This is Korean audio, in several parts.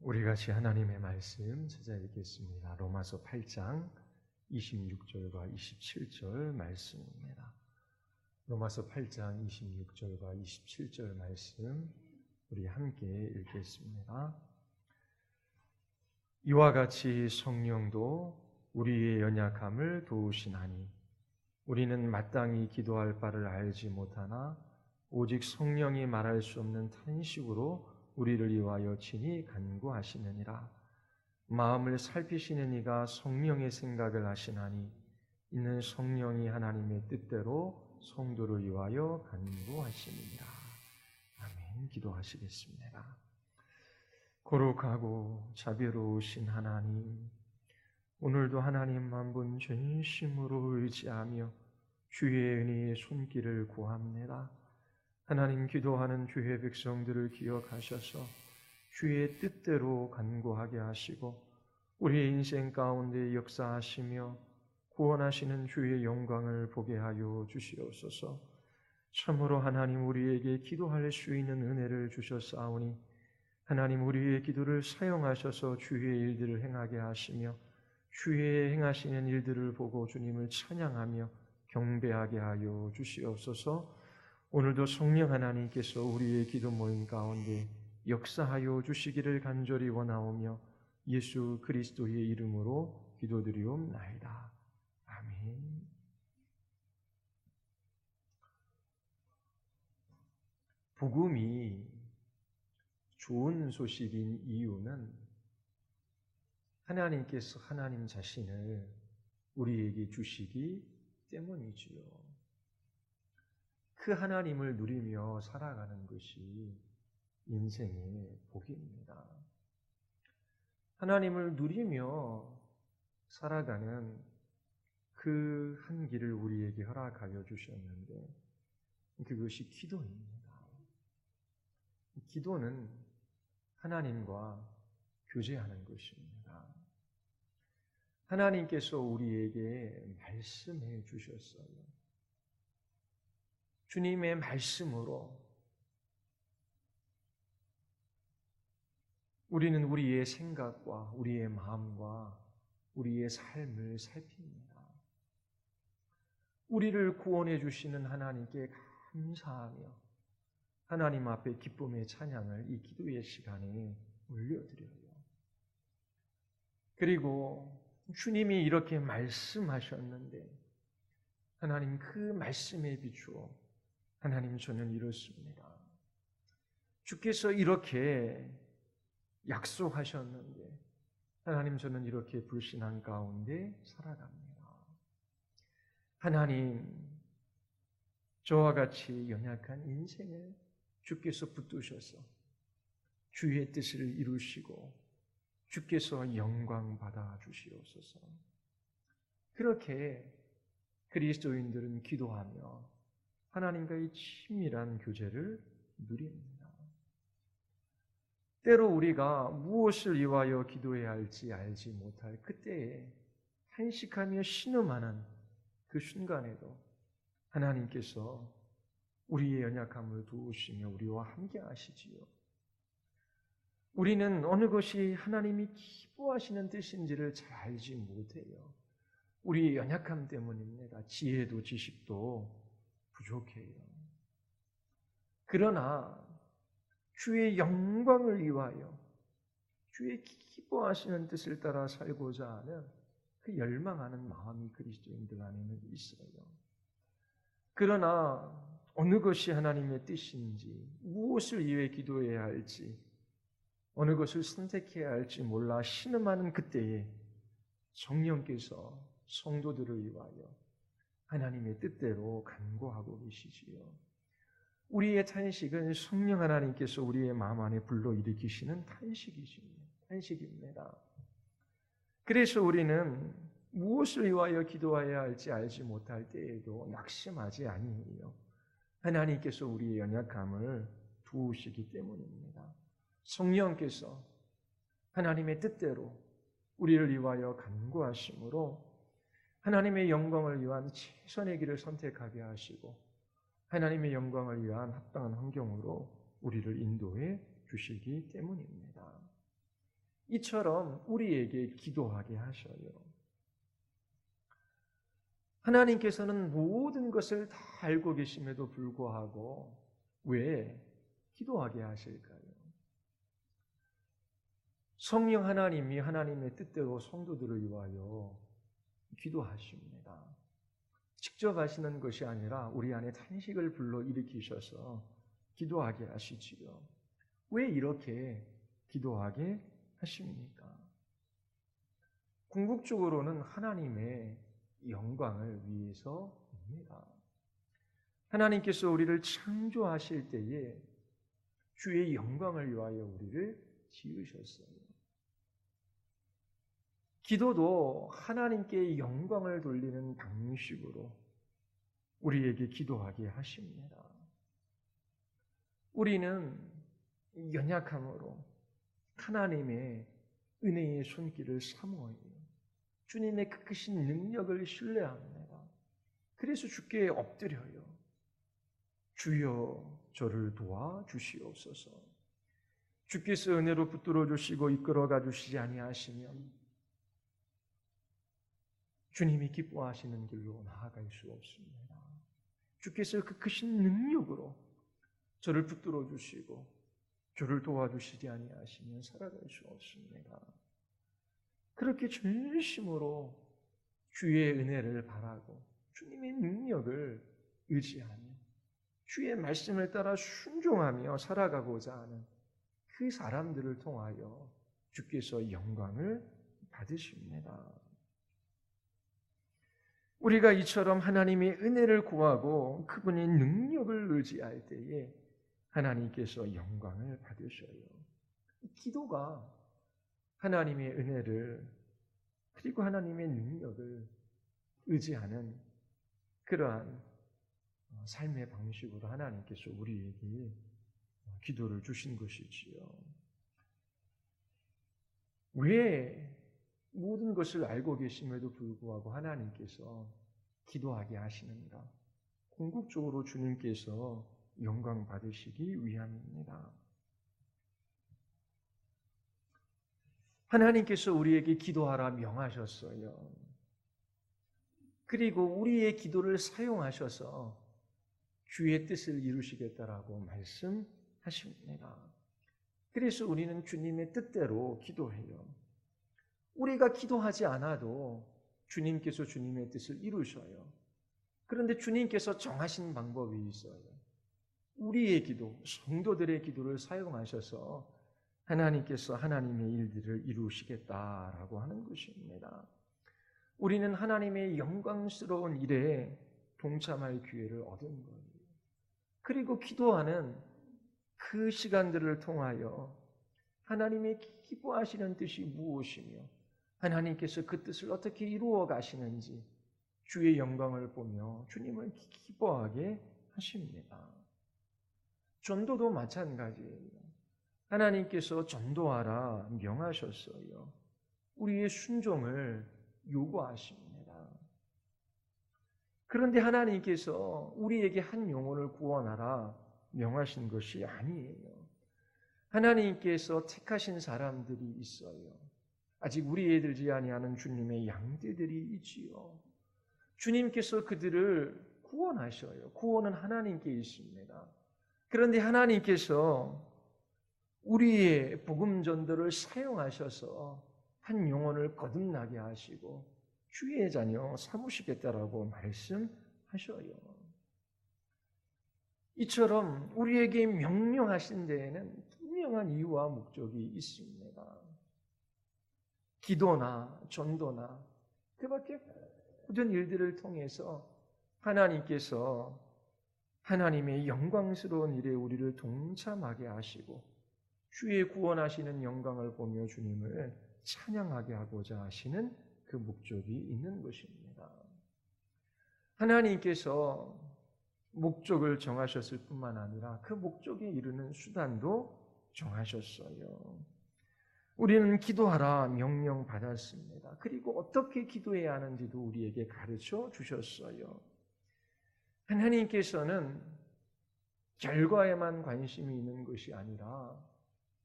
우리 같이 하나님의 말씀 찾아 읽겠습니다. 로마서 8장 26절과 27절 말씀입니다. 로마서 8장 26절과 27절 말씀 우리 함께 읽겠습니다. 이와 같이 성령도 우리의 연약함을 도우시나니 우리는 마땅히 기도할 바를 알지 못하나 오직 성령이 말할 수 없는 탄식으로 우리를 위하여 친히 간구하시느니라. 마음을 살피시는 이가 성령의 생각을 하시나니 이는 성령이 하나님의 뜻대로 성도를 위하여 간구하시느니라. 아멘. 기도하시겠습니다. 거룩하고 자비로우신 하나님, 오늘도 하나님 한 분 전심으로 의지하며 주의 은혜의 손길을 구합니다. 하나님, 기도하는 주의 백성들을 기억하셔서 주의 뜻대로 간구하게 하시고 우리의 인생 가운데 역사하시며 구원하시는 주의 영광을 보게 하여 주시옵소서. 참으로 하나님, 우리에게 기도할 수 있는 은혜를 주셨사오니 하나님, 우리의 기도를 사용하셔서 주의 일들을 행하게 하시며 주의 행하시는 일들을 보고 주님을 찬양하며 경배하게 하여 주시옵소서. 오늘도 성령 하나님께서 우리의 기도 모임 가운데 역사하여 주시기를 간절히 원하오며 예수 그리스도의 이름으로 기도드리옵나이다. 아멘. 복음이 좋은 소식인 이유는 하나님께서 하나님 자신을 우리에게 주시기 때문이지요. 그 하나님을 누리며 살아가는 것이 인생의 복입니다. 하나님을 누리며 살아가는 그 한 길을 우리에게 허락하여 주셨는데 그것이 기도입니다. 기도는 하나님과 교제하는 것입니다. 하나님께서 우리에게 말씀해 주셨어요. 주님의 말씀으로 우리는 우리의 생각과 우리의 마음과 우리의 삶을 살핍니다. 우리를 구원해 주시는 하나님께 감사하며 하나님 앞에 기쁨의 찬양을 이 기도의 시간에 올려드려요. 그리고 주님이 이렇게 말씀하셨는데 하나님, 그 말씀에 비추어 하나님, 저는 이렇습니다. 주께서 이렇게 약속하셨는데 하나님, 저는 이렇게 불신앙 가운데 살아갑니다. 하나님, 저와 같이 연약한 인생을 주께서 붙드셔서 주의 뜻을 이루시고 주께서 영광 받아 주시옵소서. 그렇게 그리스도인들은 기도하며 하나님과의 친밀한 교제를 누립니다. 때로 우리가 무엇을 위하여 기도해야 할지 알지 못할 그때에 탄식하며 신음하는 그 순간에도 하나님께서 우리의 연약함을 도우시며 우리와 함께 하시지요. 우리는 어느 것이 하나님이 기뻐하시는 뜻인지를 잘 알지 못해요. 우리의 연약함 때문입니다. 지혜도 지식도 부족해요. 그러나 주의 영광을 위하여 주의 기뻐하시는 뜻을 따라 살고자 하는 그 열망하는 마음이 그리스도인들 안에는 있어요. 그러나 어느 것이 하나님의 뜻인지, 무엇을 위해 기도해야 할지, 어느 것을 선택해야 할지 몰라 신음하는 그때에 성령께서 성도들을 위하여 하나님의 뜻대로 간구하고 계시지요. 우리의 탄식은 성령 하나님께서 우리의 마음 안에 불러일으키시는 탄식입니다. 그래서 우리는 무엇을 위하여 기도해야 할지 알지 못할 때에도 낙심하지 아니해요. 하나님께서 우리의 연약함을 도우시기 때문입니다. 성령께서 하나님의 뜻대로 우리를 위하여 간구하심으로 하나님의 영광을 위한 최선의 길을 선택하게 하시고 하나님의 영광을 위한 합당한 환경으로 우리를 인도해 주시기 때문입니다. 이처럼 우리에게 기도하게 하셔요. 하나님께서는 모든 것을 다 알고 계심에도 불구하고 왜 기도하게 하실까요? 성령 하나님이 하나님의 뜻대로 성도들을 위하여 기도하십니다. 직접 하시는 것이 아니라 우리 안에 탄식을 불러일으키셔서 기도하게 하시지요. 왜 이렇게 기도하게 하십니까? 궁극적으로는 하나님의 영광을 위해서입니다. 하나님께서 우리를 창조하실 때에 주의 영광을 위하여 우리를 지으셨어요. 기도도 하나님께 영광을 돌리는 방식으로 우리에게 기도하게 하십니다. 우리는 연약함으로 하나님의 은혜의 손길을 사모하여 주님의 그 크신 능력을 신뢰합니다. 그래서 주께 엎드려요. 주여 저를 도와주시옵소서. 주께서 은혜로 붙들어 주시고 이끌어가 주시지 아니하시면 주님이 기뻐하시는 길로 나아갈 수 없습니다. 주께서 그 크신 능력으로 저를 붙들어 주시고 저를 도와주시지 아니하시면 살아갈 수 없습니다. 그렇게 진심으로 주의 은혜를 바라고 주님의 능력을 의지하며 주의 말씀을 따라 순종하며 살아가고자 하는 그 사람들을 통하여 주께서 영광을 받으십니다. 우리가 이처럼 하나님의 은혜를 구하고 그분의 능력을 의지할 때에 하나님께서 영광을 받으셔요. 기도가 하나님의 은혜를 그리고 하나님의 능력을 의지하는 그러한 삶의 방식으로 하나님께서 우리에게 기도를 주신 것이지요. 왜 모든 것을 알고 계심에도 불구하고 하나님께서 기도하게 하시는가? 궁극적으로 주님께서 영광 받으시기 위함입니다. 하나님께서 우리에게 기도하라 명하셨어요. 그리고 우리의 기도를 사용하셔서 주의 뜻을 이루시겠다라고 말씀하십니다. 그래서 우리는 주님의 뜻대로 기도해요. 우리가 기도하지 않아도 주님께서 주님의 뜻을 이루셔요. 그런데 주님께서 정하신 방법이 있어요. 우리의 기도, 성도들의 기도를 사용하셔서 하나님께서 하나님의 일들을 이루시겠다라고 하는 것입니다. 우리는 하나님의 영광스러운 일에 동참할 기회를 얻은 거예요. 그리고 기도하는 그 시간들을 통하여 하나님의 기뻐하시는 뜻이 무엇이며 하나님께서 그 뜻을 어떻게 이루어 가시는지 주의 영광을 보며 주님을 기뻐하게 하십니다. 전도도 마찬가지예요. 하나님께서 전도하라 명하셨어요. 우리의 순종을 요구하십니다. 그런데 하나님께서 우리에게 한 영혼을 구원하라 명하신 것이 아니에요. 하나님께서 택하신 사람들이 있어요. 아직 우리에 들지 아니하는 주님의 양떼들이 있지요. 주님께서 그들을 구원하셔요. 구원은 하나님께 있습니다. 그런데 하나님께서 우리의 복음 전도를 사용하셔서 한 영혼을 거듭나게 하시고 주의 자녀 삼으시겠다라고 말씀하셔요. 이처럼 우리에게 명령하신 데에는 분명한 이유와 목적이 있습니다. 기도나 전도나 그 밖에 모든 일들을 통해서 하나님께서 하나님의 영광스러운 일에 우리를 동참하게 하시고 주의 구원하시는 영광을 보며 주님을 찬양하게 하고자 하시는 그 목적이 있는 것입니다. 하나님께서 목적을 정하셨을 뿐만 아니라 그 목적에 이르는 수단도 정하셨어요. 우리는 기도하라 명령 받았습니다. 그리고 어떻게 기도해야 하는지도 우리에게 가르쳐 주셨어요. 하나님께서는 결과에만 관심이 있는 것이 아니라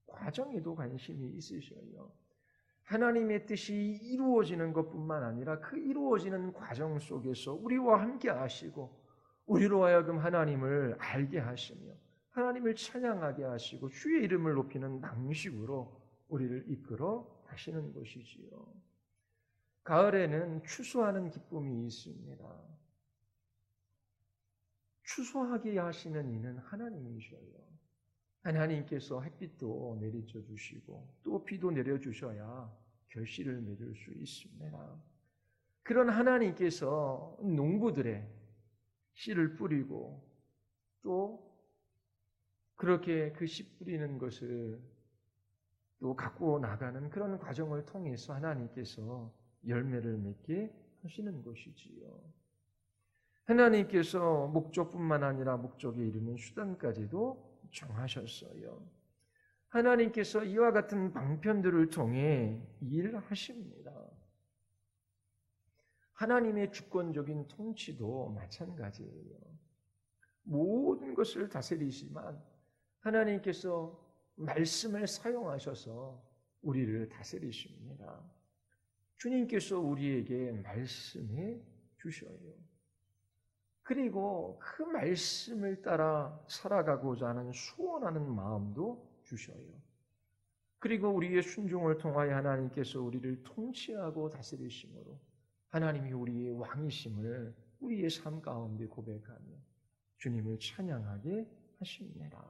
과정에도 관심이 있으셔요. 하나님의 뜻이 이루어지는 것뿐만 아니라 그 이루어지는 과정 속에서 우리와 함께 하시고 우리로 하여금 하나님을 알게 하시며 하나님을 찬양하게 하시고 주의 이름을 높이는 방식으로 우리를 이끌어 가시는 것이지요. 가을에는 추수하는 기쁨이 있습니다. 추수하게 하시는 이는 하나님이셔요. 하나님께서 햇빛도 내리쳐 주시고 또 비도 내려주셔야 결실을 맺을 수 있습니다. 그런 하나님께서 농부들의 씨를 뿌리고 또 그렇게 그 씨 뿌리는 것을 또 갖고 나가는 그런 과정을 통해서 하나님께서 열매를 맺게 하시는 것이지요. 하나님께서 목적뿐만 아니라 목적에 이르는 수단까지도 정하셨어요. 하나님께서 이와 같은 방편들을 통해 일하십니다. 하나님의 주권적인 통치도 마찬가지예요. 모든 것을 다스리지만 하나님께서 말씀을 사용하셔서 우리를 다스리십니다. 주님께서 우리에게 말씀해 주셔요. 그리고 그 말씀을 따라 살아가고자 하는 소원하는 마음도 주셔요. 그리고 우리의 순종을 통하여 하나님께서 우리를 통치하고 다스리심으로 하나님이 우리의 왕이심을 우리의 삶 가운데 고백하며 주님을 찬양하게 하십니다.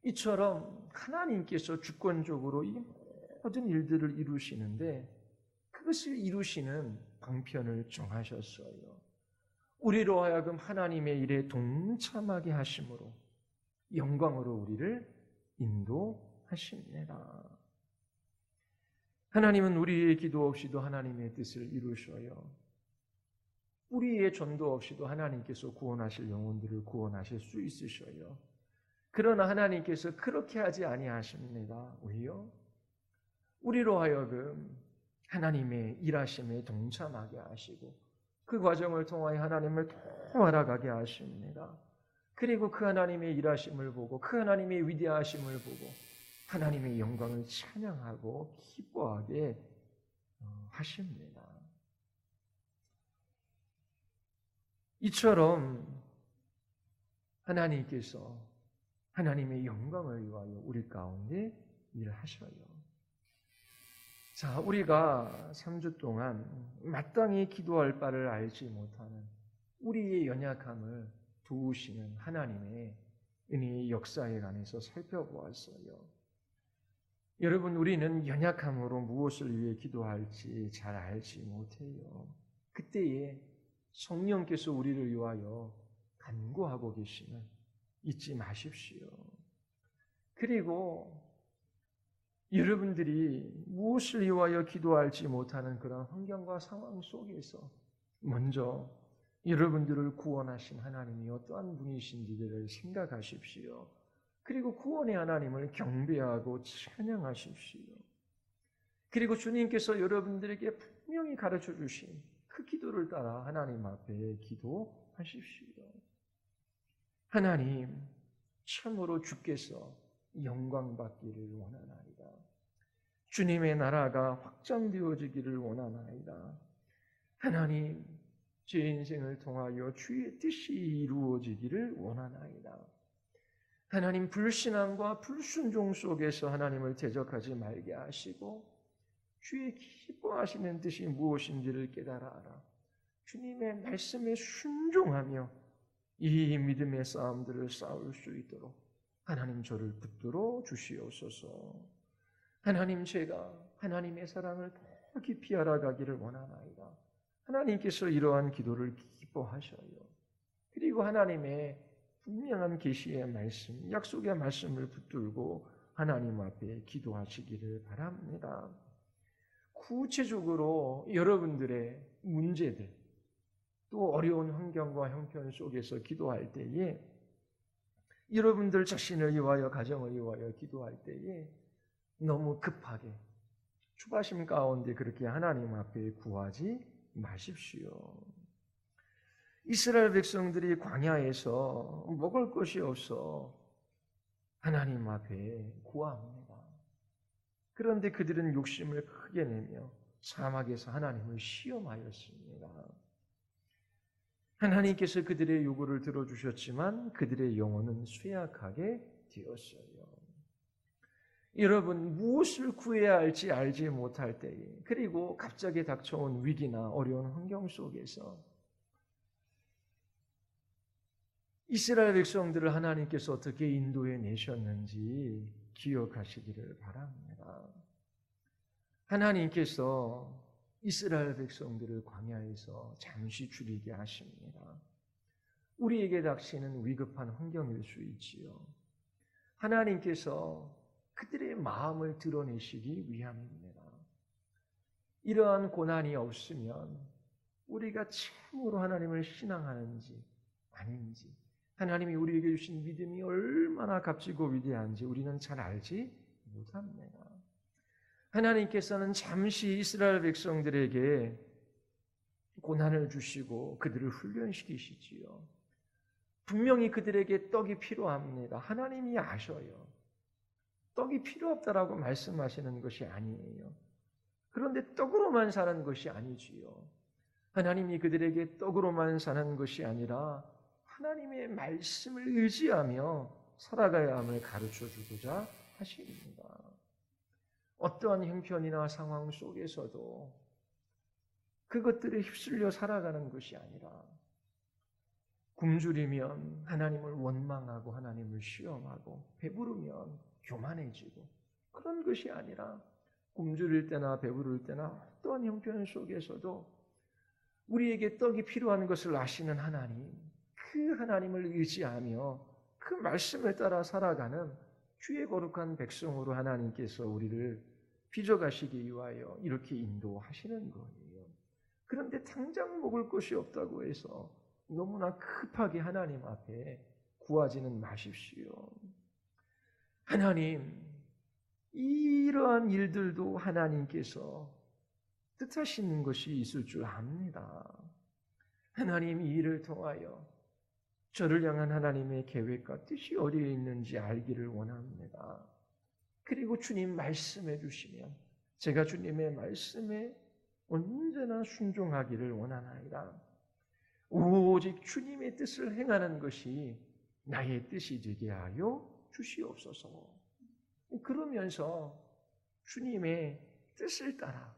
이처럼 하나님께서 주권적으로 이 모든 일들을 이루시는데 그것을 이루시는 방편을 정하셨어요. 우리로 하여금 하나님의 일에 동참하게 하심으로 영광으로 우리를 인도하십니다. 하나님은 우리의 기도 없이도 하나님의 뜻을 이루셔요. 우리의 전도 없이도 하나님께서 구원하실 영혼들을 구원하실 수 있으셔요. 그러나 하나님께서 그렇게 하지 아니하십니다. 왜요? 우리로 하여금 하나님의 일하심에 동참하게 하시고 그 과정을 통하여 하나님을 더 알아가게 하십니다. 그리고 그 하나님의 일하심을 보고 그 하나님의 위대하심을 보고 하나님의 영광을 찬양하고 기뻐하게 하십니다. 이처럼 하나님께서 하나님의 영광을 위하여 우리 가운데 일하셔요. 자, 우리가 3주 동안 마땅히 기도할 바를 알지 못하는 우리의 연약함을 도우시는 하나님의 은혜의 역사에 관해서 살펴보았어요. 여러분, 우리는 연약함으로 무엇을 위해 기도할지 잘 알지 못해요. 그때에 성령께서 우리를 위하여 간구하고 계심을 잊지 마십시오. 그리고 여러분들이 무엇을 위하여 기도할지 못하는 그런 환경과 상황 속에서 먼저 여러분들을 구원하신 하나님이 어떠한 분이신지를 생각하십시오. 그리고 구원의 하나님을 경배하고 찬양하십시오. 그리고 주님께서 여러분들에게 분명히 가르쳐 주신 그 기도를 따라 하나님 앞에 기도하십시오. 하나님, 참으로 주께서 영광받기를 원하나이다. 주님의 나라가 확장되어지기를 원하나이다. 하나님, 제 인생을 통하여 주의 뜻이 이루어지기를 원하나이다. 하나님, 불신앙과 불순종 속에서 하나님을 대적하지 말게 하시고 주의 기뻐하시는 뜻이 무엇인지를 깨달아 알아 주님의 말씀에 순종하며 이 믿음의 싸움들을 싸울 수 있도록 하나님 저를 붙들어 주시옵소서. 하나님, 제가 하나님의 사랑을 더 깊이 알아가기를 원하나이다. 하나님께서 이러한 기도를 기뻐하셔요. 그리고 하나님의 분명한 계시의 말씀, 약속의 말씀을 붙들고 하나님 앞에 기도하시기를 바랍니다. 구체적으로 여러분들의 문제들, 또 어려운 환경과 형편 속에서 기도할 때에 여러분들 자신을 위하여 가정을 위하여 기도할 때에 너무 급하게 초바심 가운데 그렇게 하나님 앞에 구하지 마십시오. 이스라엘 백성들이 광야에서 먹을 것이 없어 하나님 앞에 구합니다. 그런데 그들은 욕심을 크게 내며 사막에서 하나님을 시험하였습니다. 하나님께서 그들의 요구를 들어주셨지만 그들의 영혼은 쇠약하게 되었어요. 여러분, 무엇을 구해야 할지 알지 못할 때에, 그리고 갑자기 닥쳐온 위기나 어려운 환경 속에서 이스라엘 백성들을 하나님께서 어떻게 인도해 내셨는지 기억하시기를 바랍니다. 하나님께서 이스라엘 백성들을 광야에서 잠시 줄이게 하십니다. 우리에게 닥치는 위급한 환경일 수 있지요. 하나님께서 그들의 마음을 드러내시기 위함입니다. 이러한 고난이 없으면 우리가 참으로 하나님을 신앙하는지 아닌지, 하나님이 우리에게 주신 믿음이 얼마나 값지고 위대한지 우리는 잘 알지 못합니다. 하나님께서는 잠시 이스라엘 백성들에게 고난을 주시고 그들을 훈련시키시지요. 분명히 그들에게 떡이 필요합니다. 하나님이 아셔요. 떡이 필요 없다라고 말씀하시는 것이 아니에요. 그런데 떡으로만 사는 것이 아니지요. 하나님이 그들에게 떡으로만 사는 것이 아니라 하나님의 말씀을 의지하며 살아가야 함을 가르쳐 주고자 하십니다. 어떠한 형편이나 상황 속에서도 그것들에 휩쓸려 살아가는 것이 아니라 굶주리면 하나님을 원망하고 하나님을 시험하고 배부르면 교만해지고 그런 것이 아니라 굶주릴 때나 배부를 때나 어떠한 형편 속에서도 우리에게 떡이 필요한 것을 아시는 하나님, 그 하나님을 의지하며 그 말씀을 따라 살아가는 주의 거룩한 백성으로 하나님께서 우리를 빚어가시기 위하여 이렇게 인도하시는 거예요. 그런데 당장 먹을 것이 없다고 해서 너무나 급하게 하나님 앞에 구하지는 마십시오. 하나님, 이러한 일들도 하나님께서 뜻하시는 것이 있을 줄 압니다. 하나님, 이 일을 통하여 저를 향한 하나님의 계획과 뜻이 어디에 있는지 알기를 원합니다. 그리고 주님 말씀해 주시면 제가 주님의 말씀에 언제나 순종하기를 원하나이다. 오직 주님의 뜻을 행하는 것이 나의 뜻이 되게 하여 주시옵소서. 그러면서 주님의 뜻을 따라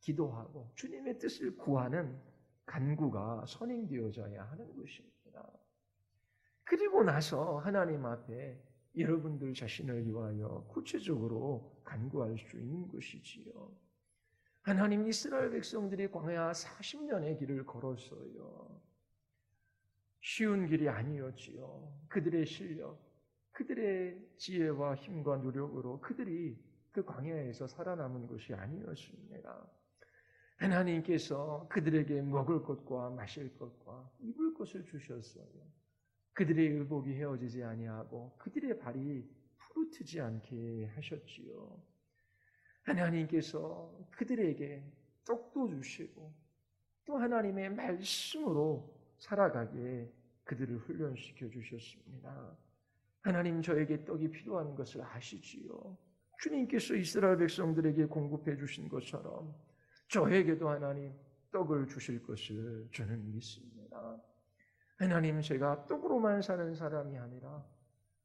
기도하고 주님의 뜻을 구하는 간구가 선행되어져야 하는 것입니다. 그리고 나서 하나님 앞에 여러분들 자신을 위하여 구체적으로 간구할 수 있는 것이지요. 하나님, 이스라엘 백성들이 광야 40년의 길을 걸었어요. 쉬운 길이 아니었지요. 그들의 실력, 그들의 지혜와 힘과 노력으로 그들이 그 광야에서 살아남은 것이 아니었습니다. 하나님께서 그들에게 먹을 것과 마실 것과 입을 것을 주셨어요. 그들의 의복이 헤어지지 아니하고 그들의 발이 푸르트지 않게 하셨지요. 하나님께서 그들에게 떡도 주시고 또 하나님의 말씀으로 살아가게 그들을 훈련시켜 주셨습니다. 하나님, 저에게 떡이 필요한 것을 아시지요. 주님께서 이스라엘 백성들에게 공급해 주신 것처럼 저에게도 하나님 떡을 주실 것을 저는 믿습니다. 하나님, 제가 떡으로만 사는 사람이 아니라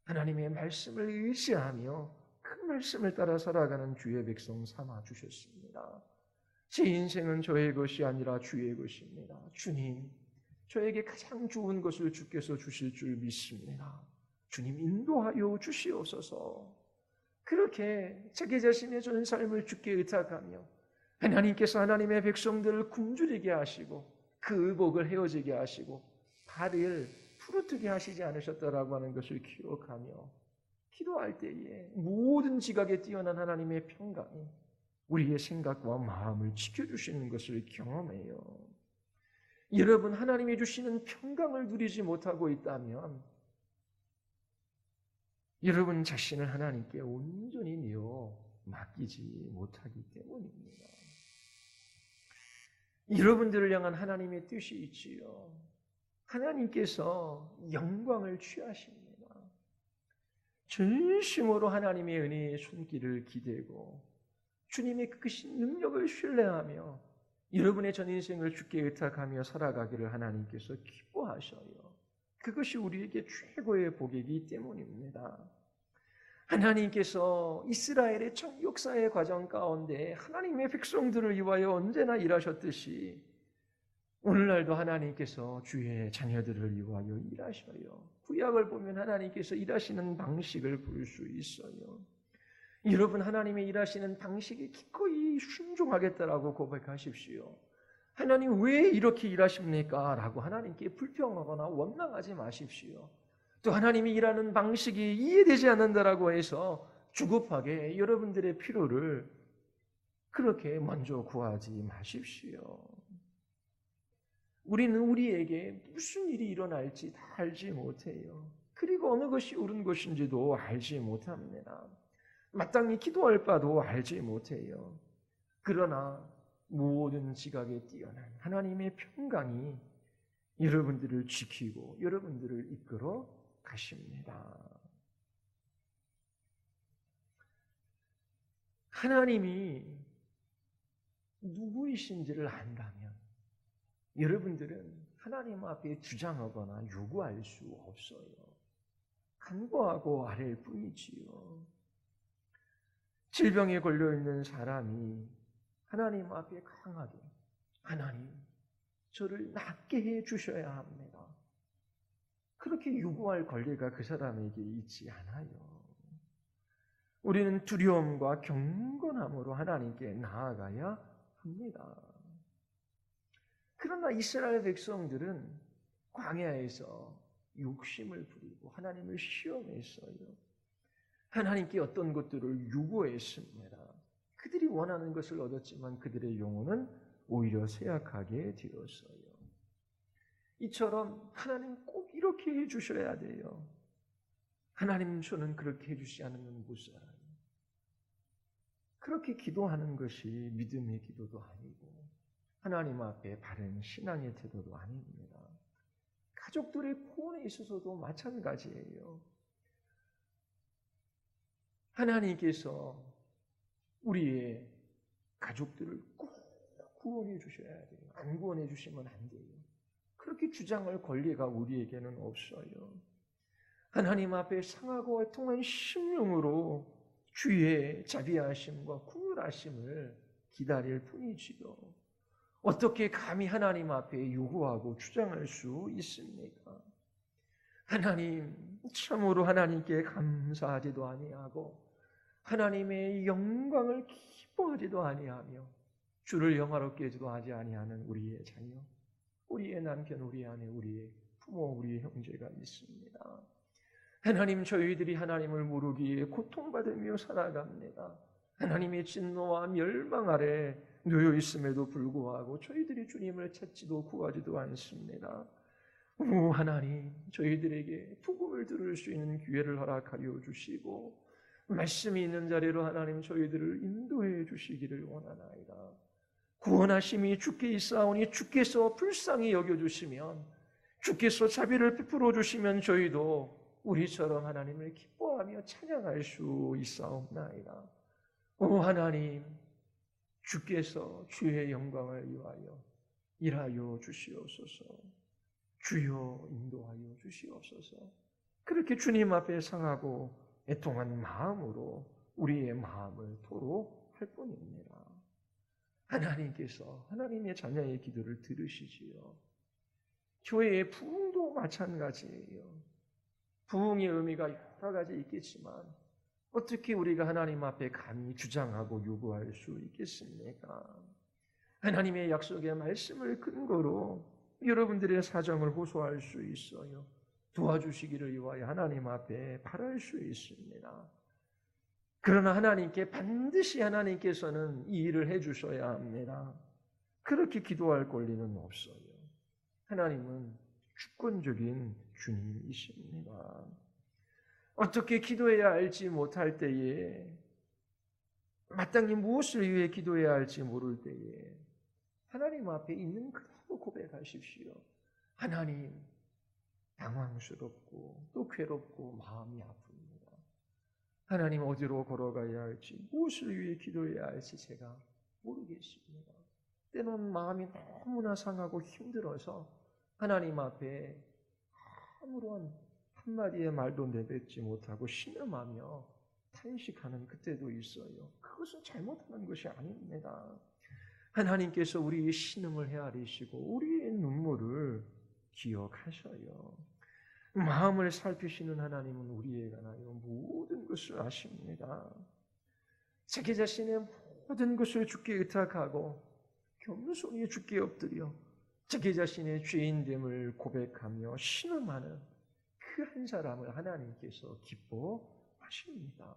하나님의 말씀을 의지하며 그 말씀을 따라 살아가는 주의 백성 삼아 주셨습니다. 제 인생은 저의 것이 아니라 주의 것입니다. 주님, 저에게 가장 좋은 것을 주께서 주실 줄 믿습니다. 주님, 인도하여 주시옵소서. 그렇게 자기 자신의 전 삶을 주께 의탁하며 하나님께서 하나님의 백성들을 굶주리게 하시고 그 의복을 헤어지게 하시고 발을 푸르트게 하시지 않으셨다라고 하는 것을 기억하며 기도할 때에 모든 지각에 뛰어난 하나님의 평강이 우리의 생각과 마음을 지켜주시는 것을 경험해요. 여러분, 하나님이 주시는 평강을 누리지 못하고 있다면 여러분 자신을 하나님께 온전히 내어 맡기지 못하기 때문입니다. 여러분들을 향한 하나님의 뜻이 있지요. 하나님께서 영광을 취하십니다. 전심으로 하나님의 은혜의 손길을 기대고 주님의 그 크신 능력을 신뢰하며 여러분의 전 인생을 주께 의탁하며 살아가기를 하나님께서 기뻐하셔요. 그것이 우리에게 최고의 복이기 때문입니다. 하나님께서 이스라엘의 첫 역사의 과정 가운데 하나님의 백성들을 위하여 언제나 일하셨듯이 오늘날도 하나님께서 주의 자녀들을 위하여 일하셔요. 구약을 보면 하나님께서 일하시는 방식을 볼 수 있어요. 여러분, 하나님의 일하시는 방식에 기꺼이 순종하겠다라고 고백하십시오. 하나님 왜 이렇게 일하십니까? 라고 하나님께 불평하거나 원망하지 마십시오. 또 하나님이 일하는 방식이 이해되지 않는다라고 해서 주급하게 여러분들의 필요를 그렇게 먼저 구하지 마십시오. 우리는 우리에게 무슨 일이 일어날지 다 알지 못해요. 그리고 어느 것이 옳은 것인지도 알지 못합니다. 마땅히 기도할 바도 알지 못해요. 그러나 모든 지각에 뛰어난 하나님의 평강이 여러분들을 지키고 여러분들을 이끌어 가십니다. 하나님이 누구이신지를 안다면 여러분들은 하나님 앞에 주장하거나 요구할 수 없어요. 간구하고 아랠 뿐이지요. 질병에 걸려있는 사람이 하나님 앞에 강하게 하나님, 저를 낫게 해 주셔야 합니다. 그렇게 요구할 권리가 그 사람에게 있지 않아요. 우리는 두려움과 경건함으로 하나님께 나아가야 합니다. 그러나 이스라엘 백성들은 광야에서 욕심을 부리고 하나님을 시험했어요. 하나님께 어떤 것들을 요구했습니다. 그들이 원하는 것을 얻었지만 그들의 영혼은 오히려 쇠약하게 되었어요. 이처럼 하나님 꼭 이렇게 해주셔야 돼요. 하나님, 저는 그렇게 해주시지 않으면 못 살아요. 그렇게 기도하는 것이 믿음의 기도도 아니고 하나님 앞에 바른 신앙의 태도도 아닙니다. 가족들의 구원에 있어서도 마찬가지예요. 하나님께서 우리의 가족들을 꼭 구원해 주셔야 돼요. 안 구원해 주시면 안 돼요. 그렇게 주장할 권리가 우리에게는 없어요. 하나님 앞에 상하고 애통한 심령으로 주의 자비하심과 긍휼하심을 기다릴 뿐이지요. 어떻게 감히 하나님 앞에 요구하고 주장할 수 있습니까? 하나님, 참으로 하나님께 감사하지도 아니하고 하나님의 영광을 기뻐하지도 아니하며 주를 영화롭게 하지도 하지 아니하는 우리의 자녀, 우리의 남편, 우리 아내, 우리의 부모, 우리의 형제가 있습니다. 하나님, 저희들이 하나님을 모르기에 고통받으며 살아갑니다. 하나님의 진노와 멸망 아래 놓여 있음에도 불구하고 저희들이 주님을 찾지도 구하지도 않습니다. 오 하나님, 저희들에게 복음을 들을 수 있는 기회를 허락하여 주시고 말씀이 있는 자리로 하나님 저희들을 인도해 주시기를 원하나이다. 구원하심이 주께 있사오니 주께서 불쌍히 여겨주시면, 주께서 자비를 베풀어 주시면 저희도 우리처럼 하나님을 기뻐하며 찬양할 수 있사옵나이다. 오 하나님, 주께서 주의 영광을 위하여 일하여 주시옵소서. 주여 인도하여 주시옵소서. 그렇게 주님 앞에 상하고 애통한 마음으로 우리의 마음을 토로할 뿐입니다. 하나님께서 하나님의 자녀의 기도를 들으시지요. 교회의 부흥도 마찬가지예요. 부흥의 의미가 여러 가지 있겠지만 어떻게 우리가 하나님 앞에 감히 주장하고 요구할 수 있겠습니까? 하나님의 약속의 말씀을 근거로 여러분들의 사정을 호소할 수 있어요. 도와주시기를 위하여 하나님 앞에 바랄 수 있습니다. 그러나 하나님께 반드시 하나님께서는 이 일을 해주셔야 합니다. 그렇게 기도할 권리는 없어요. 하나님은 주권적인 주님이십니다. 어떻게 기도해야 할지 못할 때에, 마땅히 무엇을 위해 기도해야 할지 모를 때에 하나님 앞에 있는 그대로 고백하십시오. 하나님, 당황스럽고 또 괴롭고 마음이 아픕니다. 하나님 어디로 걸어가야 할지, 무엇을 위해 기도해야 할지 제가 모르겠습니다. 때로는 마음이 너무나 상하고 힘들어서 하나님 앞에 아무런 한마디의 말도 내뱉지 못하고 신음하며 탄식하는 그때도 있어요. 그것은 잘못하는 것이 아닙니다. 하나님께서 우리의 신음을 헤아리시고 우리의 눈물을 기억하셔요. 마음을 살피시는 하나님은 우리에 관하여 모든 것을 아십니다. 자기 자신의 모든 것을 주께 의탁하고 겸손히 주께 엎드려 자기 자신의 죄인됨을 고백하며 신음하는 그 한 사람을 하나님께서 기뻐하십니다.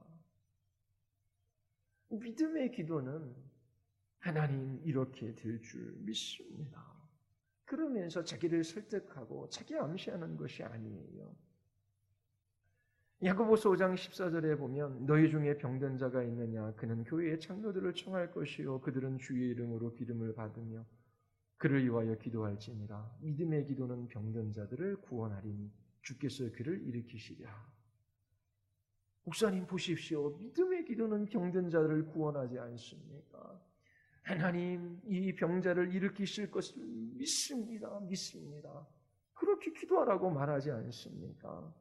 믿음의 기도는 하나님 이렇게 될 줄 믿습니다. 그러면서 자기를 설득하고 자기 암시하는 것이 아니에요. 야고보서 5장 14절에 보면 너희 중에 병든 자가 있느냐 그는 교회의 장로들을 청할 것이요 그들은 주의 이름으로 기름을 받으며 그를 위하여 기도할지니라. 믿음의 기도는 병든 자들을 구원하리니 주께서 그를 일으키시리라. 목사님 보십시오. 믿음의 기도는 병든 자들을 구원하지 않습니까? 하나님 이 병자를 일으키실 것을 믿습니다. 믿습니다. 그렇게 기도하라고 말하지 않습니까?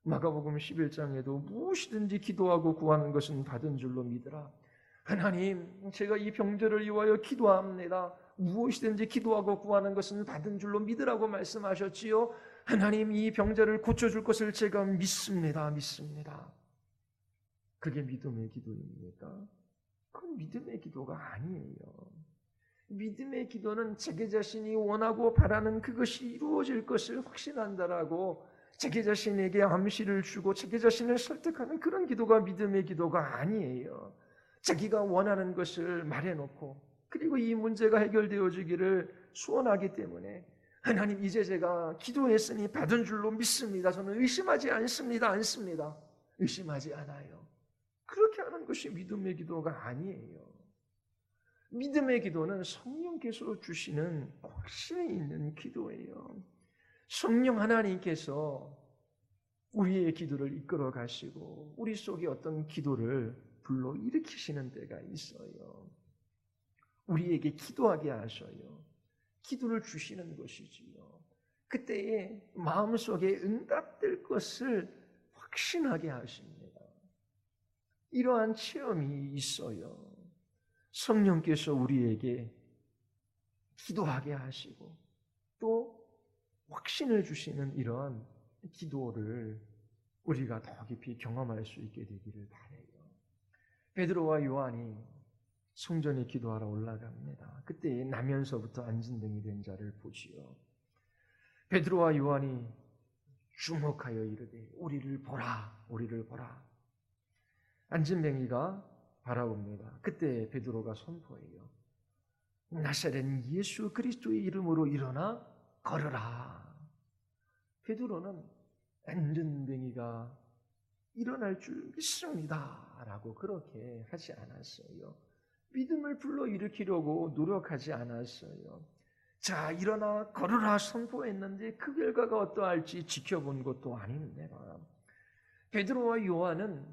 마가복음 11장에도 무엇이든지 기도하고 구하는 것은 받은 줄로 믿으라. 하나님 제가 이 병자를 위하여 기도합니다. 무엇이든지 기도하고 구하는 것은 받은 줄로 믿으라고 말씀하셨지요. 하나님 이 병자를 고쳐줄 것을 제가 믿습니다. 믿습니다. 그게 믿음의 기도입니까? 그건 믿음의 기도가 아니에요. 믿음의 기도는 자기 자신이 원하고 바라는 그것이 이루어질 것을 확신한다라고 자기 자신에게 암시를 주고 자기 자신을 설득하는 그런 기도가 믿음의 기도가 아니에요. 자기가 원하는 것을 말해놓고 그리고 이 문제가 해결되어지기를 소원하기 때문에 하나님 이제 제가 기도했으니 받은 줄로 믿습니다. 저는 의심하지 않습니다. 의심하지 않아요. 그렇게 하는 것이 믿음의 기도가 아니에요. 믿음의 기도는 성령께서 주시는 확신이 있는 기도예요. 성령 하나님께서 우리의 기도를 이끌어 가시고 우리 속에 어떤 기도를 불러일으키시는 때가 있어요. 우리에게 기도하게 하셔요. 기도를 주시는 것이지요. 그때에 마음속에 응답될 것을 확신하게 하십니다. 이러한 체험이 있어요. 성령께서 우리에게 기도하게 하시고 또 확신을 주시는 이러한 기도를 우리가 더 깊이 경험할 수 있게 되기를 바라요. 베드로와 요한이 성전에 기도하러 올라갑니다. 그때 나면서부터 안진뱅이 된 자를 보지요. 베드로와 요한이 주목하여 이르되 우리를 보라, 우리를 보라. 안진뱅이가 바라봅니다. 그때 베드로가 선포해요. 나사렛 예수 그리스도의 이름으로 일어나 걸으라. 베드로는 안진뱅이가 일어날 줄 믿습니다 라고 그렇게 하지 않았어요. 믿음을 불러일으키려고 노력하지 않았어요. 자, 일어나 걸으라 선포했는데 그 결과가 어떠할지 지켜본 것도 아닙니다. 베드로와 요한은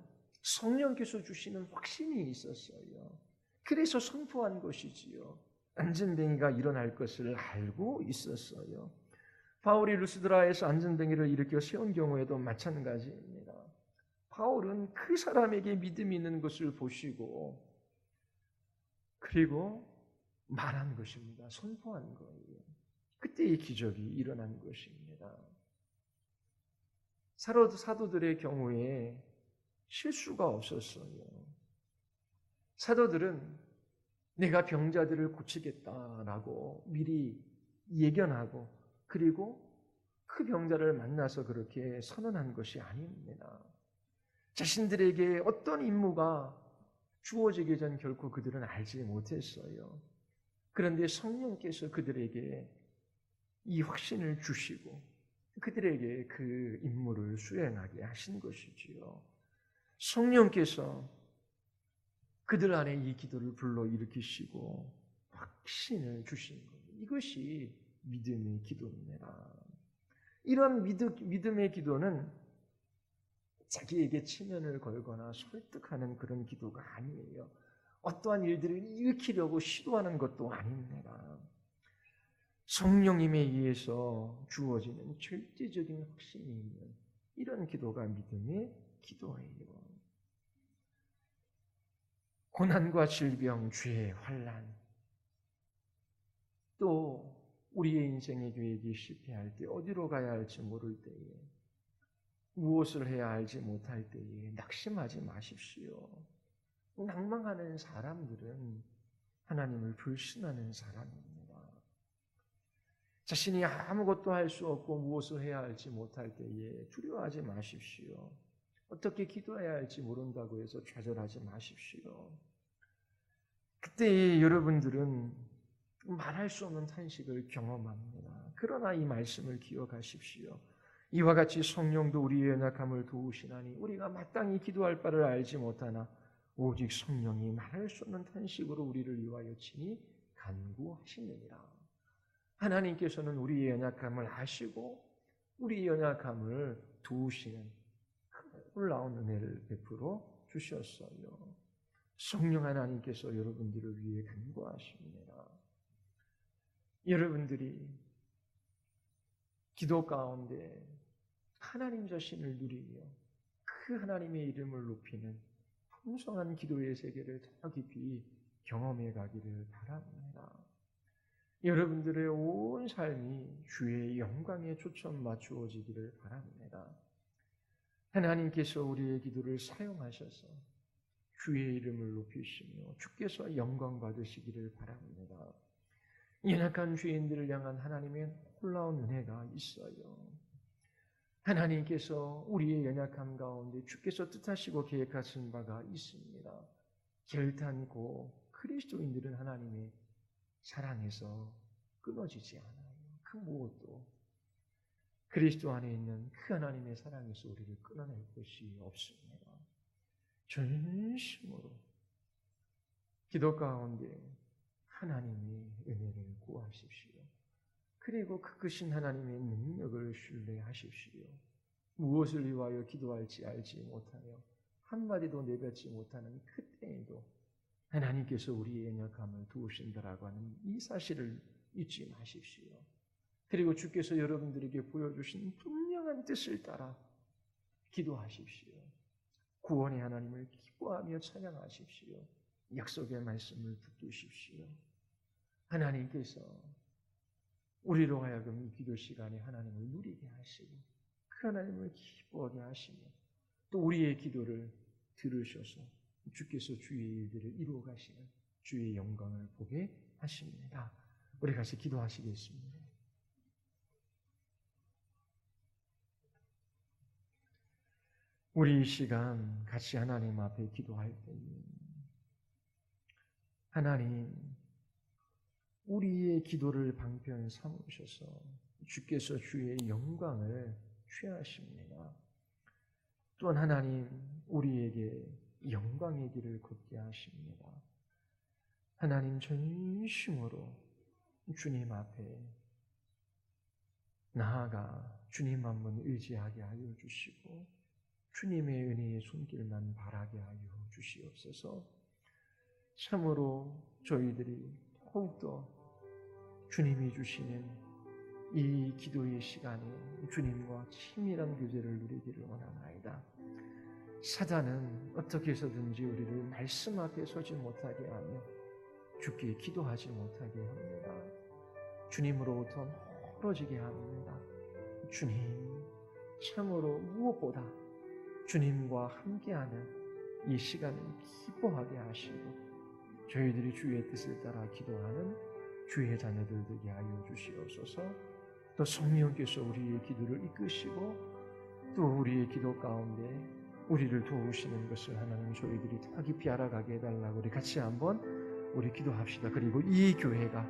성령께서 주시는 확신이 있었어요. 그래서 선포한 것이지요. 안진뱅이가 일어날 것을 알고 있었어요. 바울이 루스드라에서 안진뱅이를 일으켜 세운 경우에도 마찬가지입니다. 바울은 그 사람에게 믿음이 있는 것을 보시고 그리고 말한 것입니다. 선포한 거예요. 그때 이 기적이 일어난 것입니다. 사도들의 경우에 실수가 없었어요. 사도들은 내가 병자들을 고치겠다라고 미리 예견하고 그리고 그 병자를 만나서 그렇게 선언한 것이 아닙니다. 자신들에게 어떤 임무가 주어지기 전 결코 그들은 알지 못했어요. 그런데 성령께서 그들에게 이 확신을 주시고 그들에게 그 임무를 수행하게 하신 것이지요. 성령께서 그들 안에 이 기도를 불러일으키시고 확신을 주신 거예요. 이것이 믿음의 기도입니다. 이런 믿음의 기도는 자기에게 체면을 걸거나 설득하는 그런 기도가 아니에요. 어떠한 일들을 일으키려고 시도하는 것도 아닙니다. 성령님에 의해서 주어지는 절대적인 확신이 있는 이런 기도가 믿음의 기도예요. 고난과 질병, 죄, 환난, 또 우리의 인생의 계획이 실패할 때 어디로 가야 할지 모를 때에 무엇을 해야 알지 못할 때에 낙심하지 마십시오. 낭망하는 사람들은 하나님을 불신하는 사람입니다. 자신이 아무것도 할 수 없고 무엇을 해야 할지 못할 때에 두려워하지 마십시오. 어떻게 기도해야 할지 모른다고 해서 좌절하지 마십시오. 그때 여러분들은 말할 수 없는 탄식을 경험합니다. 그러나 이 말씀을 기억하십시오. 이와 같이 성령도 우리의 연약함을 도우시나니 우리가 마땅히 기도할 바를 알지 못하나 오직 성령이 말할 수 없는 탄식으로 우리를 위하여 친히 간구하시느니라. 하나님께서는 우리의 연약함을 아시고 우리의 연약함을 도우시는 놀라운 은혜를 베풀어 주셨어요. 성령 하나님께서 여러분들을 위해 간구하십니다. 여러분들이 기도 가운데 하나님 자신을 누리며 그 하나님의 이름을 높이는 풍성한 기도의 세계를 더 깊이 경험해 가기를 바랍니다. 여러분들의 온 삶이 주의 영광에 초점 맞추어지기를 바랍니다. 하나님께서 우리의 기도를 사용하셔서 주의 이름을 높이시며 주께서 영광 받으시기를 바랍니다. 연약한 죄인들을 향한 하나님의 놀라운 은혜가 있어요. 하나님께서 우리의 연약함 가운데 주께서 뜻하시고 계획하신 바가 있습니다. 결단코 그리스도인들은 하나님의 사랑에서 끊어지지 않아요. 그 무엇도 그리스도 안에 있는 그 하나님의 사랑에서 우리를 끊어낼 것이 없습니다. 전심으로 기도 가운데 하나님의 은혜를 구하십시오. 그리고 그 크신 하나님의 능력을 신뢰하십시오. 무엇을 위하여 기도할지 알지 못하며 한마디도 내뱉지 못하는 그때에도 하나님께서 우리의 연약함을 도우신다라고 하는 이 사실을 잊지 마십시오. 그리고 주께서 여러분들에게 보여주신 분명한 뜻을 따라 기도하십시오. 구원의 하나님을 기뻐하며 찬양하십시오. 약속의 말씀을 붙드십시오. 하나님께서 우리로 하여금 이 기도 시간에 하나님을 누리게 하시고 그 하나님을 기뻐하게 하시며 또 우리의 기도를 들으셔서 주께서 주의 일들을 이루어 가시는 주의 영광을 보게 하십니다. 우리 같이 기도하시겠습니다. 우리 이 시간 같이 하나님 앞에 기도할 때에 하나님 우리의 기도를 방편 삼으셔서 주께서 주의 영광을 취하십니다. 또한 하나님 우리에게 영광의 길을 걷게 하십니다. 하나님 전심으로 주님 앞에 나아가 주님 한번 의지하게 하여 주시고 주님의 은혜의 손길만 바라게 하여 주시옵소서. 참으로 저희들이 더욱더 주님이 주시는 이 기도의 시간에 주님과 친밀한 교제를 누리기를 원하나이다. 사단은 어떻게 해서든지 우리를 말씀 앞에 서지 못하게 하며 주께 기도하지 못하게 합니다. 주님으로부터 멀어지게 합니다. 주님, 참으로 무엇보다 주님과 함께하는 이 시간을 기뻐하게 하시고 저희들이 주의 뜻을 따라 기도하는 주의 자녀들 되게 하여 주시옵소서. 또 성령께서 우리의 기도를 이끄시고 또 우리의 기도 가운데 우리를 도우시는 것을 하나님 저희들이 더 깊이 알아가게 해달라고 우리 같이 한번 우리 기도합시다. 그리고 이 교회가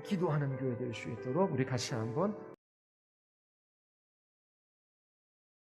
기도하는 교회 될 수 있도록 우리 같이 한번